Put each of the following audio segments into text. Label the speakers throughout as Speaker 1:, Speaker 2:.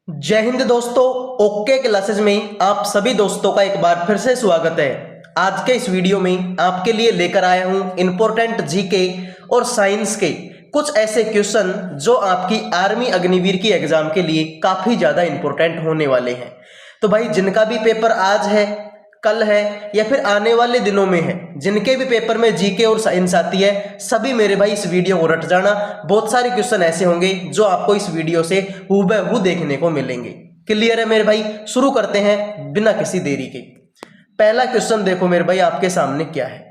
Speaker 1: जय हिंद दोस्तों। Okay classes में आप सभी दोस्तों का एक बार फिर से स्वागत है। आज के इस वीडियो में आपके लिए लेकर आया हूं इंपॉर्टेंट जीके और साइंस के कुछ ऐसे क्वेश्चन जो आपकी आर्मी अग्निवीर की एग्जाम के लिए काफी ज्यादा इंपॉर्टेंट होने वाले हैं। तो भाई जिनका भी पेपर आज है, कल है या फिर आने वाले दिनों में है, जिनके भी पेपर में जीके और साइंस आती है, सभी मेरे भाई इस वीडियो को रट जाना। बहुत सारे क्वेश्चन ऐसे होंगे जो आपको इस वीडियो से हूबहू देखने को मिलेंगे। क्लियर है मेरे भाई? शुरू करते हैं बिना किसी देरी के। पहला क्वेश्चन देखो मेरे भाई आपके सामने क्या है।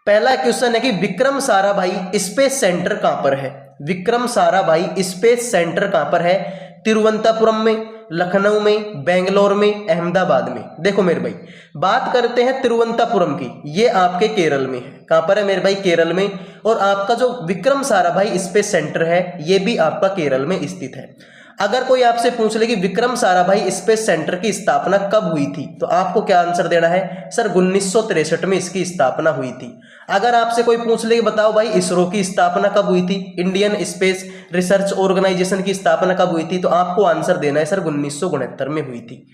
Speaker 1: पहला क्वेश्चन है कि विक्रम साराभाई स्पेस सेंटर कहां पर है? विक्रम साराभाई स्पेस सेंटर कहां पर है? तिरुवनंतपुरम में, लखनऊ में, बेंगलोर में, अहमदाबाद में। देखो मेरे भाई बात करते हैं तिरुवनंतपुरम की, ये आपके केरल में है। कहां पर है मेरे भाई? केरल में। और आपका जो विक्रम साराभाई स्पेस सेंटर है ये भी आपका केरल में स्थित है। अगर कोई आपसे पूछ ले कि विक्रम साराभाई स्पेस सेंटर की स्थापना कब हुई थी, तो आपको क्या आंसर देना है? सर 1963 में इसकी स्थापना हुई थी। अगर आपसे कोई पूछ ले कि बताओ भाई इसरो की स्थापना कब हुई थी, इंडियन स्पेस रिसर्च ऑर्गेनाइजेशन की स्थापना कब हुई थी, तो आपको आंसर देना है सर 1969 में हुई थी।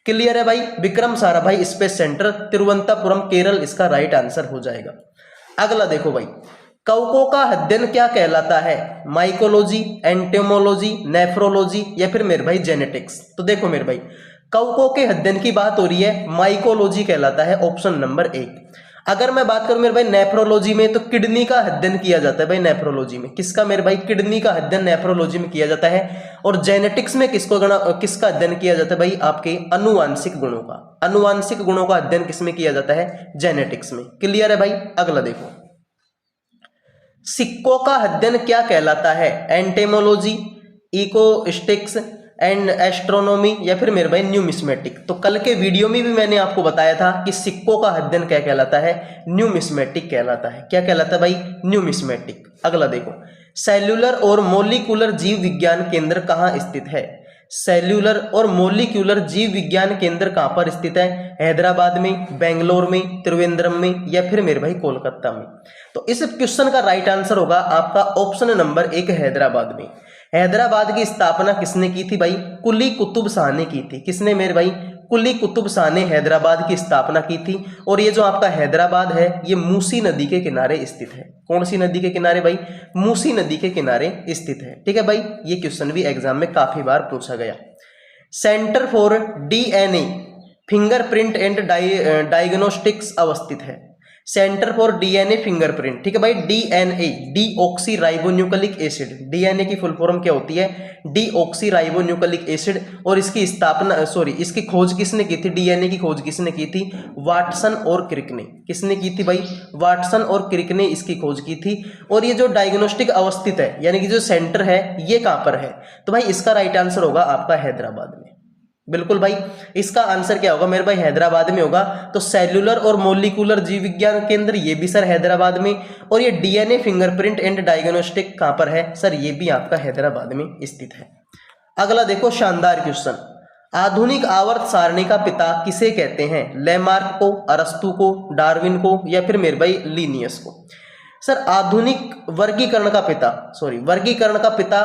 Speaker 1: क्लियर है भाई? विक्रम साराभाई स्पेस सेंटर तिरुवनंतपुरम केरल इसका राइट आंसर हो जाएगा। अगला देखो भाई, कवकों का अध्ययन क्या कहलाता है? माइकोलॉजी, एंटेमोलॉजी, नेफ्रोलॉजी या फिर मेरे भाई जेनेटिक्स। तो देखो मेरे भाई कवकों के अध्ययन की बात हो रही है, माइकोलॉजी कहलाता है, ऑप्शन नंबर 1। अगर मैं बात करूं मेरे भाई नेफ्रोलॉजी में, तो किडनी का अध्ययन किया जाता है भाई नेफ्रोलॉजी में। किसका मेरे भाई? किडनी का अध्ययन नेफ्रोलॉजी में किया जाता है। और जेनेटिक्स में किसका अध्ययन किया जाता है भाई? आपके अनुवांशिक गुणों का। अनुवांशिक गुणों का अध्ययन किसमें किया जाता है? जेनेटिक्स में। क्लियर है भाई? अगला देखो, सिक्कों का अध्ययन क्या कहलाता है? एंटेमोलॉजी, इकोस्टिक्स एंड एस्ट्रोनॉमी या फिर मेरे भाई न्यूमिस्मेटिक। तो कल के वीडियो में भी मैंने आपको बताया था कि सिक्कों का अध्ययन क्या कहलाता है? न्यूमिस्मेटिक कहलाता है। क्या कहलाता है भाई? न्यूमिस्मेटिक। अगला देखो, सेल्यूलर और मोलिकुलर जीव विज्ञान केंद्र कहाँ स्थित है? सेल्यूलर और मोलिक्यूलर जीव विज्ञान केंद्र कहां पर स्थित है? हैदराबाद में, बेंगलोर में, त्रिवेंद्रम में या फिर मेरे भाई कोलकाता में। तो इस क्वेश्चन का राइट आंसर होगा आपका ऑप्शन नंबर 1, हैदराबाद में। हैदराबाद की स्थापना किसने की थी भाई? कुली कुतुब शाह ने की थी। किसने मेरे भाई? कुली कुतुब शाह ने हैदराबाद की स्थापना की थी। और ये जो आपका हैदराबाद है ये मूसी नदी के किनारे स्थित है। कौन सी नदी के किनारे भाई? मूसी नदी के किनारे स्थित है। ठीक है भाई, ये क्वेश्चन भी एग्जाम में काफी बार पूछा गया। Centre for DNA fingerprint and diagnostics अवस्थित है। सेंटर फॉर डीएनए फिंगरप्रिंट, ठीक है भाई। DNA deoxy ribonucleic acid, DNA की फुल फॉर्म क्या होती है? Deoxy ribonucleic acid. और इसकी इसकी खोज किसने की थी? डीएनए की खोज किसने की थी? वाटसन और क्रिक ने। किसने की थी भाई? वाटसन और क्रिक ने इसकी खोज की थी। और ये जो डायग्नोस्टिक अवस्थित है यानी कि जो सेंटर है ये कहां पर है? तो भाई इसका राइट आंसर होगा आपका हैदराबाद में। बिल्कुल भाई, इसका आंसर क्या होगा मेरे भाई? हैदराबाद में होगा। तो सेल्यूलर और मोलिकुलर जीव विज्ञान केंद्र ये भी सर हैदराबाद में। और ये डीएनए फिंगरप्रिंट एंड डायग्नोस्टिक कहां पर है? सर ये भी आपका हैदराबाद में स्थित है। अगला देखो, शानदार क्वेश्चन। आधुनिक आवर्त सारणी का पिता किसे कहते हैं? लेमार्क को, अरस्तु को, डार्विन को या फिर मेरे भाई लिनियस को। सर आधुनिक वर्गीकरण का पिता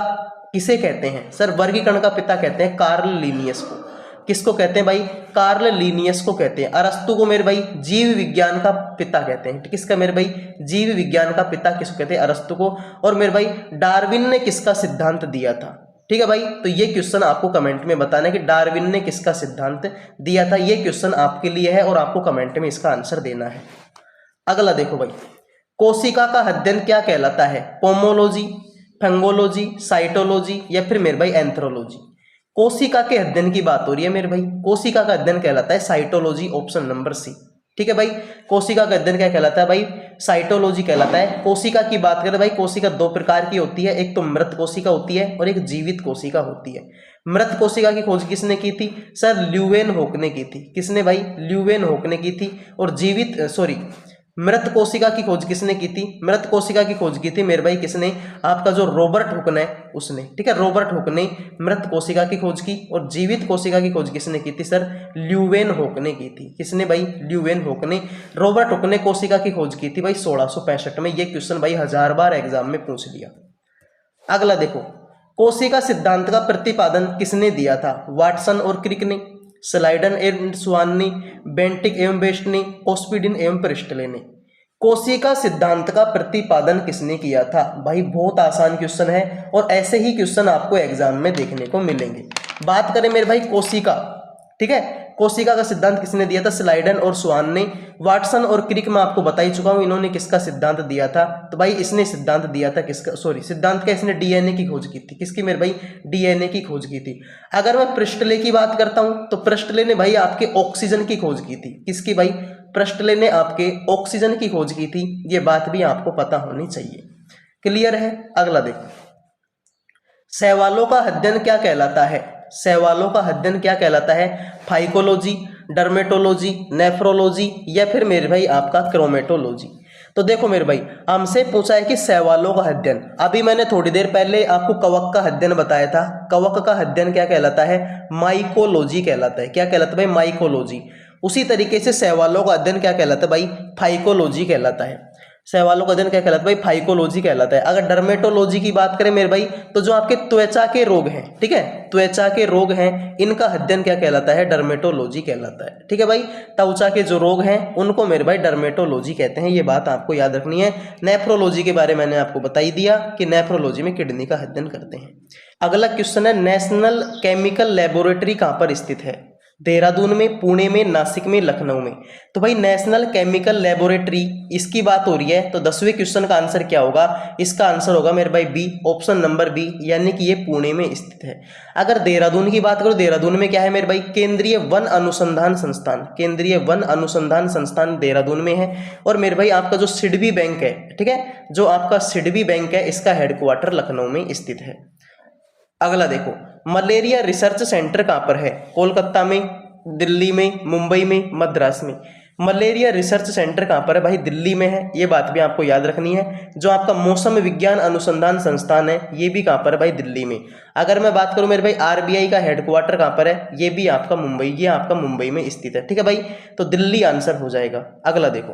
Speaker 1: किसे कहते हैं? सर वर्गीकरण का पिता कहते हैं कार्ल लिनियस को। किसको कहते हैं भाई? कार्ल लिनियस को कहते हैं। अरस्तु को मेरे भाई जीव विज्ञान का पिता कहते हैं। किसका मेरे भाई? जीव विज्ञान का पिता किसको कहते हैं? अरस्तु को। और मेरे भाई डार्विन ने किसका सिद्धांत दिया था? ठीक है भाई, तो ये क्वेश्चन आपको कमेंट में बताना है कि डार्विन ने किसका सिद्धांत दिया था। ये क्वेश्चन आपके लिए है और आपको कमेंट में इसका आंसर देना है। अगला देखो भाई, कोशिका का अध्ययन क्या कहलाता है? पोमोलॉजी, फंगोलॉजी, साइटोलॉजी या फिर मेरे भाई एंथ्रोलॉजी। कोशिका के अध्ययन की बात हो रही है मेरे भाई। कोशिका का अध्ययन कहलाता है साइटोलॉजी, ऑप्शन नंबर सी। ठीक है भाई, कोशिका का अध्ययन क्या कहलाता है भाई? साइटोलॉजी कहलाता है। कोशिका की बात करें भाई, कोशिका दो प्रकार की होती है, एक तो मृत कोशिका होती है और एक जीवित कोशिका होती है। मृत कोशिका की खोज किसने की थी? सर ल्यूवेनहोक ने की थी। किसने भाई? ल्यूवेनहोक ने की थी। और मृत कोशिका की खोज किसने की थी? मृत कोशिका की खोज की थी मेरे भाई किसने? आपका जो रॉबर्ट हुक है उसने। ठीक है, रॉबर्ट हुक ने मृत कोशिका की खोज की। और जीवित कोशिका की खोज किसने की थी? सर ल्यूवेनहोक ने की थी। किसने भाई? ल्यूवेनहोक ने। रॉबर्ट हुक ने कोशिका की खोज की थी भाई 1665 में। ये क्वेश्चन भाई 1000 बार एग्जाम में पूछ लिया। अगला देखो, कोशिका सिद्धांत का प्रतिपादन किसने दिया था? वाटसन और क्रिक ने, स्लाइडन एंड स्वान ने, बेंटिक एवं बेस्ट ने, ऑस्पिडिन एवं प्रिस्टले ने। कोशिका सिद्धांत का प्रतिपादन किसने किया था? भाई बहुत आसान क्वेश्चन है और ऐसे ही क्वेश्चन आपको एग्जाम में देखने को मिलेंगे। बात करें मेरे भाई कोशिका, ठीक है, कोशिका का सिद्धांत किसने दिया था? स्लाइडन और स्वान ने। वाटसन और क्रिक मैं आपको बता ही चुका हूं इन्होंने किसका सिद्धांत दिया था। तो भाई इसने सिद्धांत दिया था किसका, सॉरी सिद्धांत का, इसने डीएनए की खोज की थी। किसकी मेरे भाई? डीएनए की खोज की थी। अगर मैं प्रिस्टले की बात करता हूं तो प्रिस्टले ने भाई आपके ऑक्सीजन की खोज की थी। किसकी भाई? प्रिस्टले ने आपके ऑक्सीजन की खोज की थी। ये बात भी आपको पता होनी चाहिए। क्लियर है? अगला देखो, शैवालों का अध्ययन क्या कहलाता है? शैवालों का अध्ययन क्या कहलाता है? फाइकोलॉजी, डर्मेटोलॉजी, नेफ्रोलॉजी या फिर मेरे भाई आपका क्रोमेटोलॉजी। तो देखो मेरे भाई हमसे पूछा है कि शैवालों का अध्ययन, अभी मैंने थोड़ी देर पहले आपको कवक का अध्ययन बताया था। कवक का अध्ययन क्या कहलाता है? माइकोलॉजी कहलाता है। क्या कहलाता है भाई? माइकोलॉजी। उसी तरीके से शैवालों का अध्ययन क्या कहलाता है भाई? फाइकोलॉजी कहलाता है। शैवालों का अध्ययन क्या कहलाता है भाई? फाइकोलॉजी कहलाता है। अगर डर्मेटोलॉजी की बात करें मेरे भाई तो जो आपके त्वचा के रोग हैं, ठीक है, त्वचा के रोग हैं, इनका अध्ययन क्या कहलाता है? डर्मेटोलॉजी कहलाता है। ठीक है भाई, त्वचा के जो रोग हैं उनको मेरे भाई डर्मेटोलॉजी कहते हैं। ये बात आपको याद रखनी है। नेफ्रोलॉजी के बारे में मैंने आपको बता ही दिया कि नेफ्रोलॉजी में किडनी का अध्ययन करते हैं। अगला क्वेश्चन है, नेशनल केमिकल लेबोरेटरी कहाँ पर स्थित है? देहरादून में, पुणे में, नासिक में, लखनऊ में। तो भाई नेशनल केमिकल लेबोरेटरी इसकी बात हो रही है तो 10वें क्वेश्चन का आंसर क्या होगा? इसका आंसर होगा मेरे भाई बी, ऑप्शन नंबर बी, यानी कि ये पुणे में स्थित है। अगर देहरादून की बात करो, देहरादून में क्या है मेरे भाई? केंद्रीय वन अनुसंधान संस्थान। केंद्रीय वन अनुसंधान संस्थान देहरादून में है। और मेरे भाई आपका जो सिडबी बैंक है, ठीक है, जो आपका सिडबी बैंक है, इसका हेडक्वार्टर लखनऊ में स्थित है। अगला देखो, मलेरिया रिसर्च सेंटर कहाँ पर है? कोलकाता में, दिल्ली में, मुंबई में, मद्रास में। मलेरिया रिसर्च सेंटर कहाँ पर है भाई? दिल्ली में है। ये बात भी आपको याद रखनी है। जो आपका मौसम विज्ञान अनुसंधान संस्थान है ये भी कहाँ पर है भाई? दिल्ली में। अगर मैं बात करूँ मेरे भाई आरबीआई का हेडक्वार्टर कहाँ पर है? ये भी आपका मुंबई, ये आपका मुंबई में स्थित है। ठीक है भाई, तो दिल्ली आंसर हो जाएगा। अगला देखो,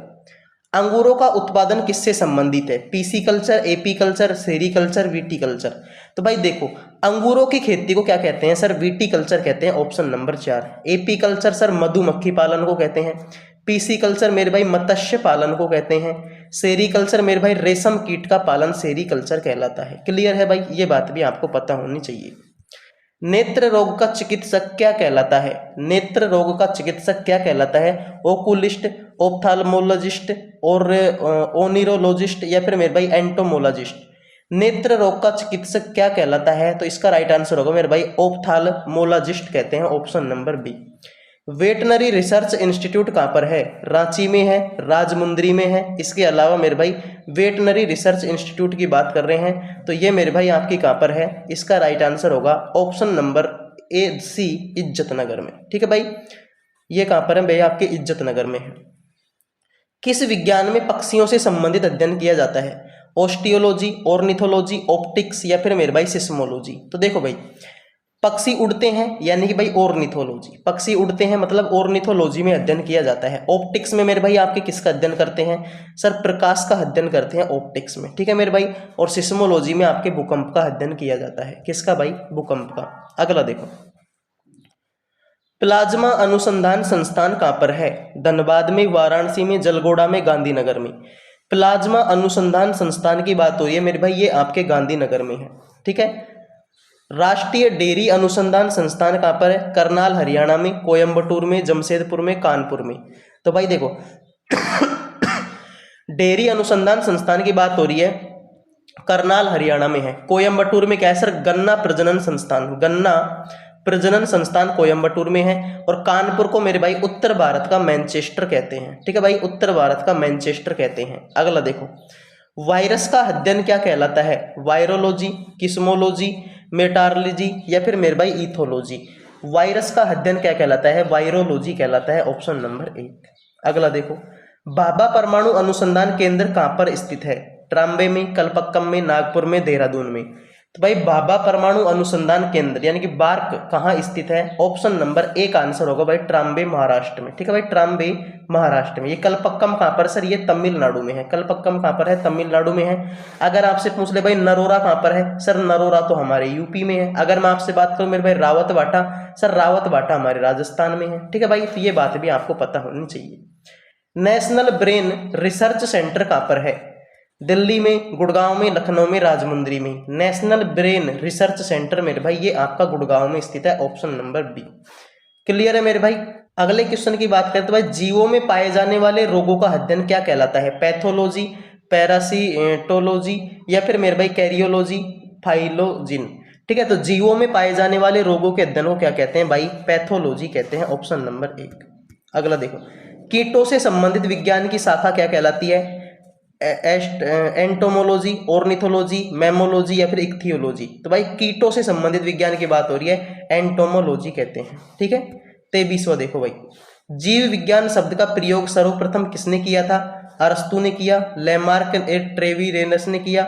Speaker 1: अंगूरों का उत्पादन किससे संबंधित है? PC culture, AP culture, sericulture, viticulture. तो भाई देखो अंगूरों की खेती को क्या कहते हैं सर? विटीकल्चर कहते हैं, option number 4। AP culture sir मधुमक्खी पालन को कहते हैं। पीसी कल्चर मेरे भाई मत्स्य पालन को कहते हैं। सेरीकल्चर मेरे भाई रेशम कीट का पालन सेरीकल्चर कहलाता है। क्लियर है भाई? ये बात भी आपको पता होनी चाहिए। नेत्र रोग का चिकित्सक क्या कहलाता है? नेत्र रोग का चिकित्सक क्या कहलाता है? ओकुलिस्ट, ऑप्थाल्मोलॉजिस्ट और ओनिरोलॉजिस्ट या फिर मेरे भाई एंटोमोलॉजिस्ट। नेत्र रोग का चिकित्सक क्या कहलाता है? तो इसका राइट आंसर होगा मेरे भाई ऑप्थाल्मोलॉजिस्ट कहते हैं, option number B. Veterinary research institute कहाँ पर है? रांची में है, राजमुंदरी में है। इसके अलावा मेरे भाई वेटनरी रिसर्च इंस्टीट्यूट की बात कर रहे हैं तो ये मेरे भाई आपकी कहाँ पर है? इसका राइट आंसर होगा ऑप्शन नंबर ए सी, इज्जतनगर में। ठीक है भाई, ये कहाँ पर है भाई? आपके इज्जतनगर में है। किस विज्ञान में पक्षियों से संबंधित अध्ययन किया जाता है? ऑस्टियोलॉजी, ऑर्निथोलॉजी, ऑप्टिक्स या फिर मेरे भाई सिस्मोलॉजी। तो देखो भाई पक्षी उड़ते हैं यानी कि भाई ऑर्निथोलॉजी, पक्षी उड़ते हैं मतलब ऑर्निथोलॉजी में अध्ययन किया जाता है। ऑप्टिक्स में मेरे भाई आपके किसका अध्ययन करते हैं सर? प्रकाश का अध्ययन करते हैं ऑप्टिक्स में। ठीक है मेरे भाई, और सिस्मोलॉजी में आपके भूकंप का अध्ययन किया जाता है। किसका भाई? भूकंप का। अगला देखो, प्लाज्मा अनुसंधान संस्थान कहाँ पर है? धनबाद में, वाराणसी में, जलगोड़ा में, गांधीनगर में। प्लाज्मा अनुसंधान संस्थान की बात हो रही है मेरे भाई, ये आपके गांधीनगर में है। ठीक है। राष्ट्रीय डेयरी अनुसंधान संस्थान कहाँ पर है? करनाल हरियाणा में, कोयम्बटूर में, जमशेदपुर में, कानपुर में। तो भाई देखो डेयरी अनुसंधान संस्थान की बात हो रही है, करनाल हरियाणा में है। कोयम्बटूर में क्या है सर? गन्ना प्रजनन संस्थान, गन्ना प्रजनन संस्थान कोयम्बटूर में है। और कानपुर को मेरे भाई उत्तर भारत का मैनचेस्टर कहते हैं। ठीक है भाई, उत्तर भारत का मैनचेस्टर कहते हैं। अगला देखो, वायरस का अध्ययन क्या कहलाता है? वायरोलॉजी, किस्मोलॉजी, मेटारोलॉजी या फिर मेरे भाई इथोलॉजी। वायरस का अध्ययन क्या कहलाता है? वायरोलॉजी कहलाता है, ऑप्शन नंबर 1। अगला देखो, भाभा परमाणु अनुसंधान केंद्र कहाँ पर स्थित है? ट्राम्बे में, कलपक्कम में, नागपुर में, देहरादून में। तो भाई भाभा परमाणु अनुसंधान केंद्र यानी कि बार्क कहाँ स्थित है? ऑप्शन नंबर ए का आंसर होगा भाई ट्राम्बे महाराष्ट्र में। ठीक है भाई, ट्राम्बे महाराष्ट्र में। ये कलपक्कम कहाँ पर सर? ये तमिलनाडु में है। कलपक्कम कहाँ पर है? तमिलनाडु में है। अगर आपसे पूछ ले भाई नरोरा कहाँ पर है? सर नरोरा तो हमारे यूपी में है। अगर मैं आपसे बात करूं मेरे भाई रावत बाटा, सर रावत बाटा हमारे राजस्थान में है। ठीक है भाई, तो ये बात भी आपको पता होनी चाहिए। नेशनल ब्रेन रिसर्च सेंटर कहाँ पर है? दिल्ली में, गुड़गांव में, लखनऊ में, राजमुंद्री में। नेशनल ब्रेन रिसर्च सेंटर मेरे भाई ये आपका गुड़गांव में स्थित है। Option number B. क्लियर है मेरे भाई। अगले क्वेश्चन की बात करें तो भाई जीवों में पाए जाने वाले रोगों का अध्ययन क्या कहलाता है? पैथोलॉजी, पैरासीटोलॉजी या फिर मेरे भाई कैरियोलॉजी, फाइलोजिन। ठीक है, तो जीवों में पाए जाने वाले रोगों के अध्ययन को क्या कहते हैं भाई? पैथोलॉजी कहते हैं। Option number 1। अगला देखो, कीटों से संबंधित विज्ञान की शाखा क्या कहलाती है? एंटोमोलॉजी, ऑर्निथोलॉजी, मेमोलॉजी या फिर इक्थियोलॉजी। तो भाई कीटों से संबंधित विज्ञान की बात हो रही है, एंटोमोलॉजी कहते हैं। ठीक है, 23वां देखो भाई, जीव विज्ञान शब्द का प्रयोग सर्वप्रथम किसने किया था? अरस्तु ने किया, लेमार्क ट्रेविरेनस ने किया,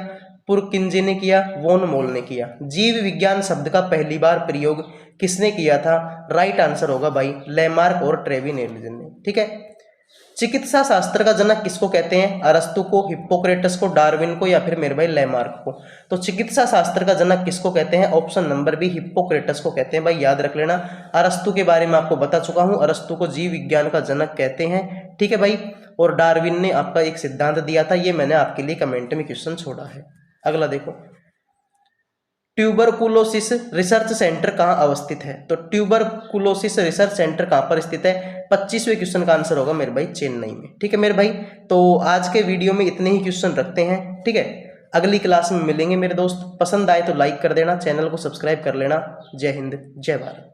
Speaker 1: पुरकिंजे ने किया, वोन मोल ने किया। जीव विज्ञान शब्द का पहली बार प्रयोग किसने किया था? राइट आंसर होगा भाई लेमार्क और ट्रेविरेनस ने। ठीक है, चिकित्सा शास्त्र का जनक किसको कहते हैं? अरस्तु को, हिप्पोक्रेटस को, डार्विन को या फिर मेरे भाई लेमार्क को। तो चिकित्सा शास्त्र का जनक किसको कहते हैं? ऑप्शन नंबर बी, हिप्पोक्रेटस को कहते हैं। भाई याद रख लेना, अरस्तु के बारे में आपको बता चुका हूं, अरस्तु को जीव विज्ञान का जनक कहते हैं। ठीक है भाई, और डार्विन ने आपका एक सिद्धांत दिया था, ये मैंने आपके लिए कमेंट में क्वेश्चन छोड़ा है। अगला देखो, ट्यूबरकुलोसिस रिसर्च सेंटर कहाँ अवस्थित है? तो ट्यूबरकुलोसिस रिसर्च सेंटर कहाँ पर स्थित है? 25वें क्वेश्चन का आंसर होगा मेरे भाई चेन्नई में। ठीक है मेरे भाई, तो आज के वीडियो में इतने ही क्वेश्चन रखते हैं। ठीक है, अगली क्लास में मिलेंगे मेरे दोस्त। पसंद आए तो लाइक कर देना, चैनल को सब्सक्राइब कर लेना। जय हिंद, जय भारत।